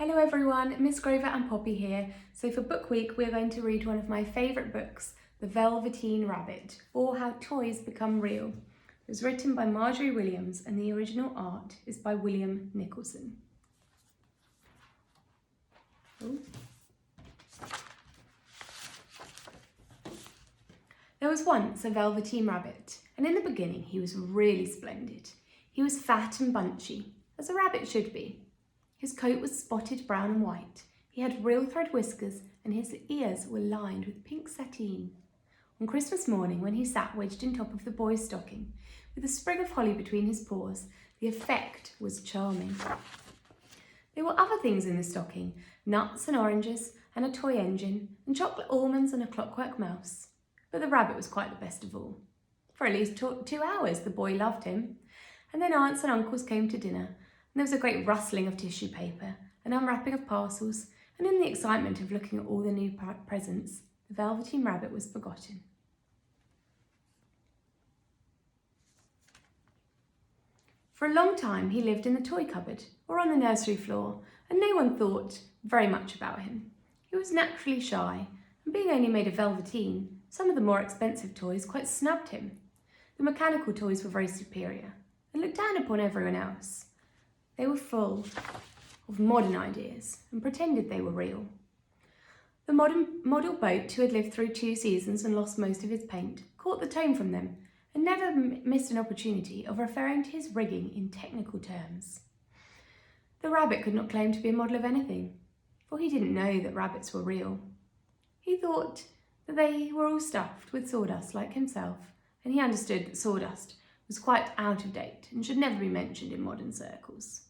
Hello everyone, Miss Grover and Poppy here. So for book week we're going to read one of my favourite books, The Velveteen Rabbit, or How Toys Become Real. It was written by Marjorie Williams and the original art is by William Nicholson. Ooh. There was once a Velveteen Rabbit, and in the beginning he was really splendid. He was fat and bunchy, as a rabbit should be. His coat was spotted brown and white. He had real thread whiskers and his ears were lined with pink sateen. On Christmas morning, when he sat wedged in top of the boy's stocking, with a sprig of holly between his paws, the effect was charming. There were other things in the stocking, nuts and oranges and a toy engine and chocolate almonds and a clockwork mouse. But the rabbit was quite the best of all. For at least 2 hours the boy loved him, and then aunts and uncles came to dinner. And there was a great rustling of tissue paper, an unwrapping of parcels, and in the excitement of looking at all the new presents, the Velveteen Rabbit was forgotten. For a long time he lived in the toy cupboard or on the nursery floor, and no one thought very much about him. He was naturally shy, and being only made of velveteen, some of the more expensive toys quite snubbed him. The mechanical toys were very superior and looked down upon everyone else. They were full of modern ideas and pretended they were real. The model boat, who had lived through 2 seasons and lost most of his paint, caught the tone from them and never missed an opportunity of referring to his rigging in technical terms. The rabbit could not claim to be a model of anything, for he didn't know that rabbits were real. He thought that they were all stuffed with sawdust like himself, and he understood that sawdust was quite out of date and should never be mentioned in modern circles.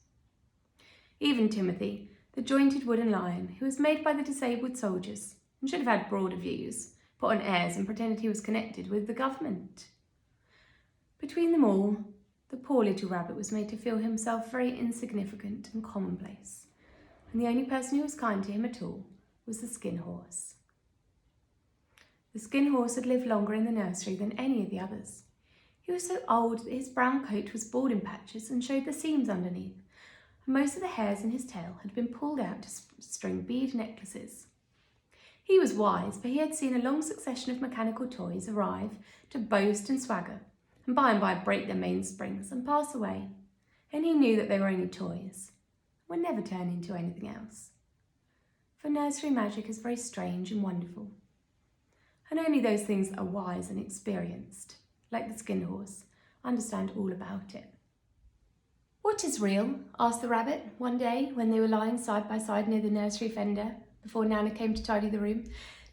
Even Timothy, the jointed wooden lion, who was made by the disabled soldiers and should have had broader views, put on airs and pretended he was connected with the government. Between them all, the poor little rabbit was made to feel himself very insignificant and commonplace, and the only person who was kind to him at all was the Skin Horse. The Skin Horse had lived longer in the nursery than any of the others. He was so old that his brown coat was bald in patches and showed the seams underneath, and most of the hairs in his tail had been pulled out to string bead necklaces. He was wise, for he had seen a long succession of mechanical toys arrive to boast and swagger, and by break their mainsprings and pass away, and he knew that they were only toys, and would never turn into anything else. For nursery magic is very strange and wonderful, and only those things that are wise and experienced, like the Skin Horse, understand all about it. "What is real?" asked the rabbit one day when they were lying side by side near the nursery fender before Nana came to tidy the room.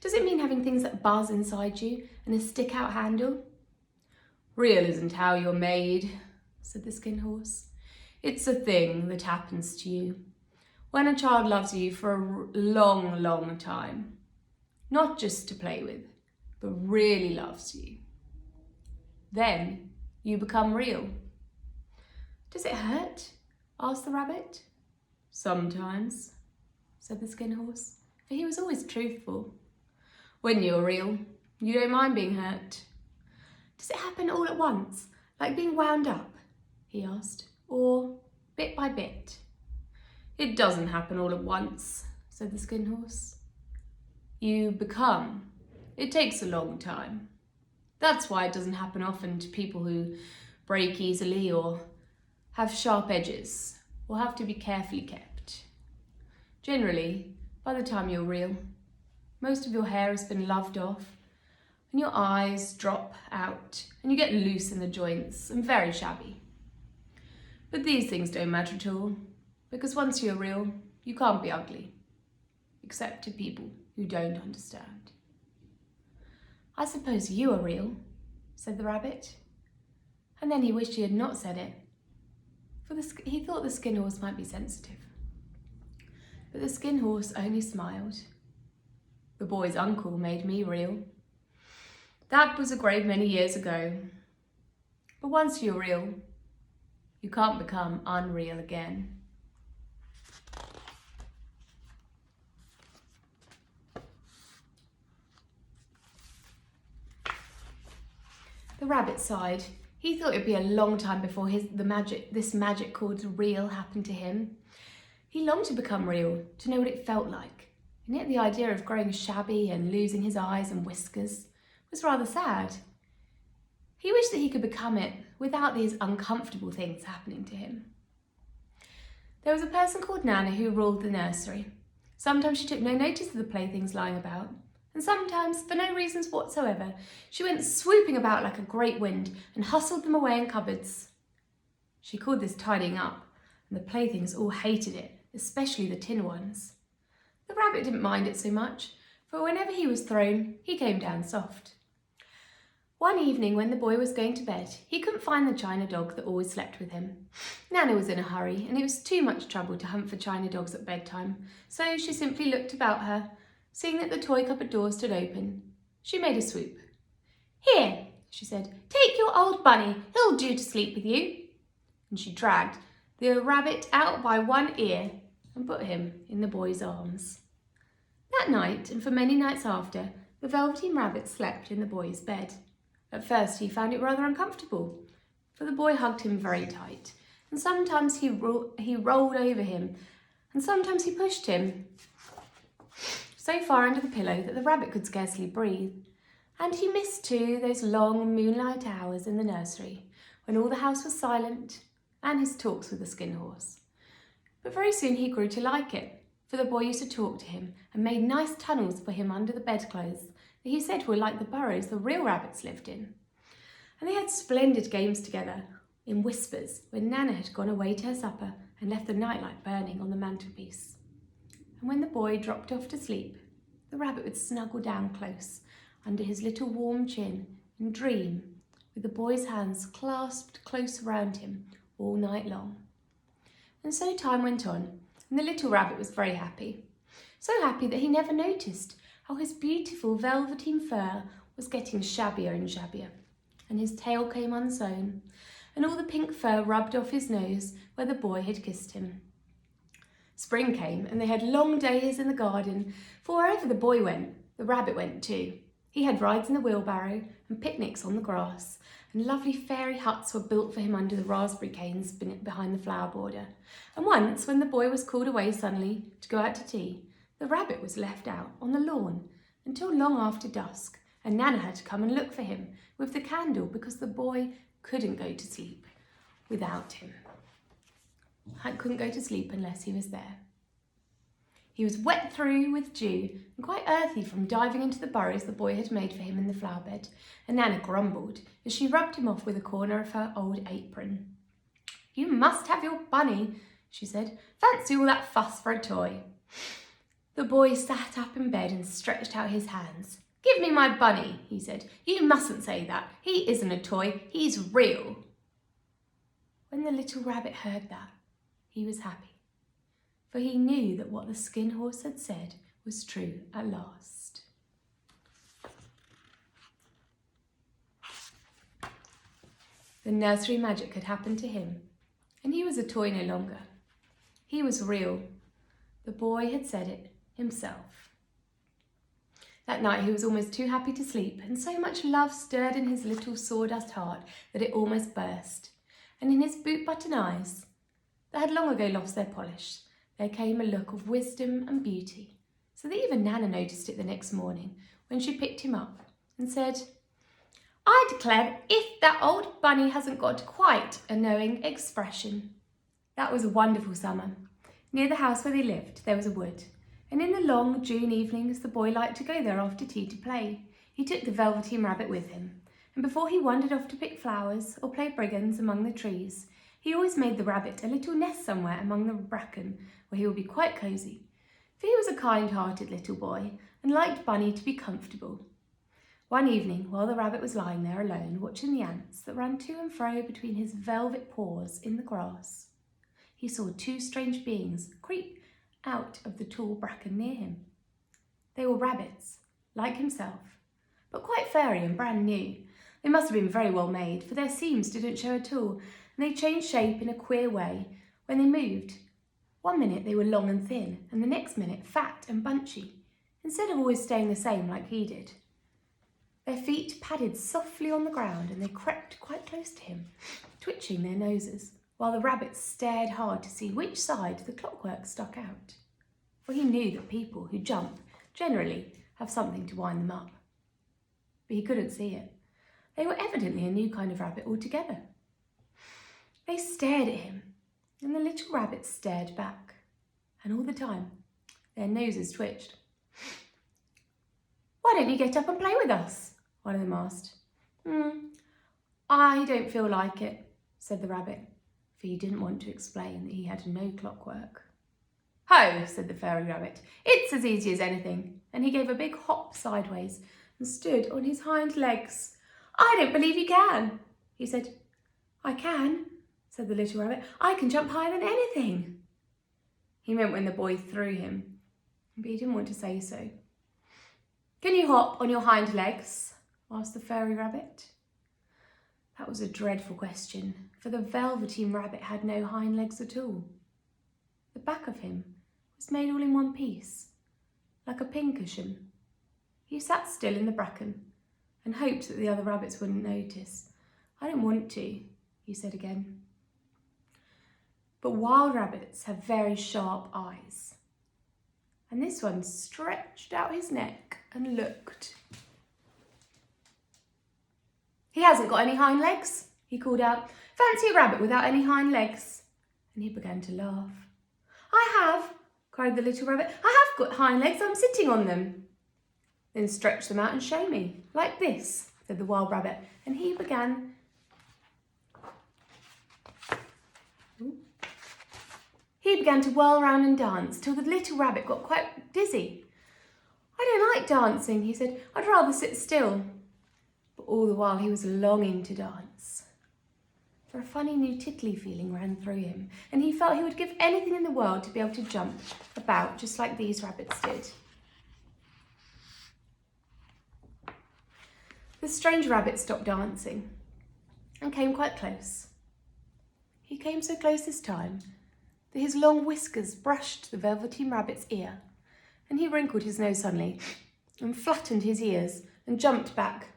"Does it mean having things that buzz inside you and a stick-out handle?" "Real isn't how you're made," said the Skin Horse. "It's a thing that happens to you when a child loves you for a long, long time. Not just to play with, but really loves you. Then you become real." "Does it hurt?" asked the rabbit. "Sometimes," said the Skin Horse, for he was always truthful. "When you're real, you don't mind being hurt." "Does it happen all at once, like being wound up?" he asked, "or bit by bit?" "It doesn't happen all at once," said the Skin Horse. "You become. It takes a long time. That's why it doesn't happen often to people who break easily or have sharp edges or have to be carefully kept. Generally, by the time you're real, most of your hair has been loved off and your eyes drop out and you get loose in the joints and very shabby. But these things don't matter at all, because once you're real, you can't be ugly, except to people who don't understand." "I suppose you are real," said the rabbit, and then he wished he had not said it, for he thought the Skin Horse might be sensitive. But the Skin Horse only smiled. "The boy's uncle made me real. That was a great many years ago. But once you're real, you can't become unreal again." The rabbit sighed. He thought it'd be a long time before this magic called real happened to him. He longed to become real, to know what it felt like, and yet the idea of growing shabby and losing his eyes and whiskers was rather sad. He wished that he could become it without these uncomfortable things happening to him. There was a person called Nana who ruled the nursery. Sometimes she took no notice of the playthings lying about, and sometimes, for no reasons whatsoever, she went swooping about like a great wind and hustled them away in cupboards. She called this tidying up, and the playthings all hated it, especially the tin ones. The rabbit didn't mind it so much, for whenever he was thrown, he came down soft. One evening when the boy was going to bed, he couldn't find the china dog that always slept with him. Nana was in a hurry, and it was too much trouble to hunt for china dogs at bedtime, so she simply looked about her. Seeing that the toy cupboard door stood open, she made a swoop. "Here," she said, "take your old bunny, he'll do to sleep with you." And she dragged the rabbit out by one ear and put him in the boy's arms. That night, and for many nights after, the Velveteen Rabbit slept in the boy's bed. At first he found it rather uncomfortable, for the boy hugged him very tight, and sometimes he rolled over him, and sometimes he pushed him so far under the pillow that the rabbit could scarcely breathe. And he missed too those long moonlight hours in the nursery, when all the house was silent, and his talks with the skin horse. But very soon he grew to like it, for the boy used to talk to him and made nice tunnels for him under the bedclothes that he said were like the burrows the real rabbits lived in. And they had splendid games together in whispers when Nana had gone away to her supper and left the nightlight burning on the mantelpiece. And when the boy dropped off to sleep, the rabbit would snuggle down close under his little warm chin and dream with the boy's hands clasped close around him all night long. And so time went on, and the little rabbit was very happy. So happy that he never noticed how his beautiful velveteen fur was getting shabbier and shabbier, and his tail came unsewn, and all the pink fur rubbed off his nose where the boy had kissed him. Spring came, and they had long days in the garden, for wherever the boy went, the rabbit went too. He had rides in the wheelbarrow and picnics on the grass, and lovely fairy huts were built for him under the raspberry canes behind the flower border. And once, when the boy was called away suddenly to go out to tea, the rabbit was left out on the lawn until long after dusk, and Nana had to come and look for him with the candle because the boy couldn't go to sleep without him. Couldn't go to sleep unless he was there. He was wet through with dew and quite earthy from diving into the burrows the boy had made for him in the flower bed, and Nana grumbled as she rubbed him off with a corner of her old apron. "You must have your bunny," she said. "Fancy all that fuss for a toy." The boy sat up in bed and stretched out his hands. "Give me my bunny," he said. "You mustn't say that. He isn't a toy, he's real." When the little rabbit heard that, he was happy, for he knew that what the skin horse had said was true at last. The nursery magic had happened to him, and he was a toy no longer. He was real. The boy had said it himself. That night he was almost too happy to sleep, and so much love stirred in his little sawdust heart that it almost burst. And in his boot-button eyes, that had long ago lost their polish, there came a look of wisdom and beauty, so that even Nana noticed it the next morning when she picked him up and said, "I declare if that old bunny hasn't got quite a knowing expression." That was a wonderful summer. Near the house where they lived, there was a wood, and in the long June evenings the boy liked to go there after tea to play. He took the Velveteen Rabbit with him, and before he wandered off to pick flowers or play brigands among the trees, he always made the rabbit a little nest somewhere among the bracken where he would be quite cosy, for he was a kind-hearted little boy and liked Bunny to be comfortable. One evening, while the rabbit was lying there alone, watching the ants that ran to and fro between his velvet paws in the grass, he saw two strange beings creep out of the tall bracken near him. They were rabbits, like himself, but quite fairy and brand new. They must have been very well made, for their seams didn't show at all, and they changed shape in a queer way when they moved. One minute they were long and thin, and the next minute fat and bunchy, instead of always staying the same like he did. Their feet padded softly on the ground, and they crept quite close to him, twitching their noses. while the rabbit stared hard to see which side the clockwork stuck out, for he knew that people who jump generally have something to wind them up. But he couldn't see it. They were evidently a new kind of rabbit altogether. They stared at him, and the little rabbit stared back, and all the time their noses twitched. "Why don't you get up and play with us?" one of them asked. "I don't feel like it," said the rabbit, for he didn't want to explain that he had no clockwork. "Ho," said the fairy rabbit, "it's as easy as anything," and he gave a big hop sideways and stood on his hind legs. "I don't believe you can," he said. "I can," said the little rabbit. "I can jump higher than anything." He meant when the boy threw him, but he didn't want to say so. "Can you hop on your hind legs?" asked the fairy rabbit. That was a dreadful question, for the Velveteen Rabbit had no hind legs at all. The back of him was made all in one piece, like a pincushion. He sat still in the bracken and hoped that the other rabbits wouldn't notice. "I don't want to," he said again. But wild rabbits have very sharp eyes, and this one stretched out his neck and looked. "He hasn't got any hind legs," he called out. "Fancy a rabbit without any hind legs." And he began to laugh. "I have," cried the little rabbit. "I have got hind legs, I'm sitting on them." "Then stretch them out and show me, like this," said the wild rabbit, and he began to whirl round and dance till the little rabbit got quite dizzy. "I don't like dancing," he said. "I'd rather sit still." But all the while he was longing to dance, for a funny new tickly feeling ran through him, and he felt he would give anything in the world to be able to jump about just like these rabbits did. The strange rabbit stopped dancing and came quite close. He came so close this time that his long whiskers brushed the Velveteen Rabbit's ear, and he wrinkled his nose suddenly and flattened his ears and jumped back.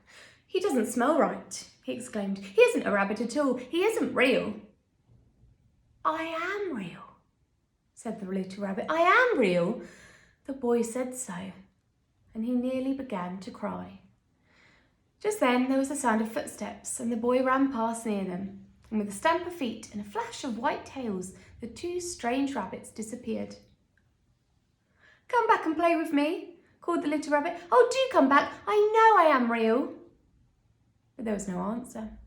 "He doesn't smell right," he exclaimed. "He isn't a rabbit at all. He isn't real." "I am real," said the little rabbit. "I am real." The boy said so, and he nearly began to cry. Just then there was a sound of footsteps, and the boy ran past near them, and with a stamp of feet and a flash of white tails, the two strange rabbits disappeared. "Come back and play with me," called the little rabbit. "Oh, do come back. I know I am real." But there was no answer.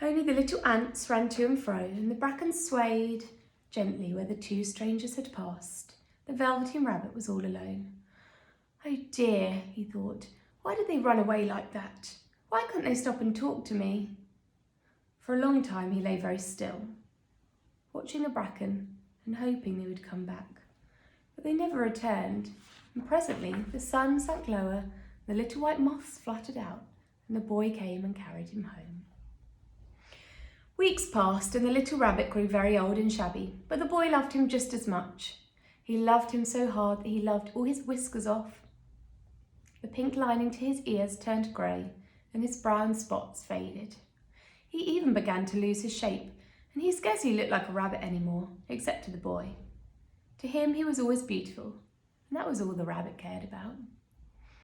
Only the little ants ran to and fro, and the bracken swayed gently where the two strangers had passed. The Velveteen Rabbit was all alone. "Oh dear," he thought, "why did they run away like that? Why couldn't they stop and talk to me?" For a long time he lay very still, watching the bracken and hoping they would come back. But they never returned, and presently the sun sank lower, the little white moths fluttered out, and the boy came and carried him home. Weeks passed, and the little rabbit grew very old and shabby, but the boy loved him just as much. He loved him so hard that he loved all his whiskers off. The pink lining to his ears turned grey, and his brown spots faded. He even began to lose his shape, and he scarcely looked like a rabbit anymore, except to the boy. To him he was always beautiful, and that was all the rabbit cared about.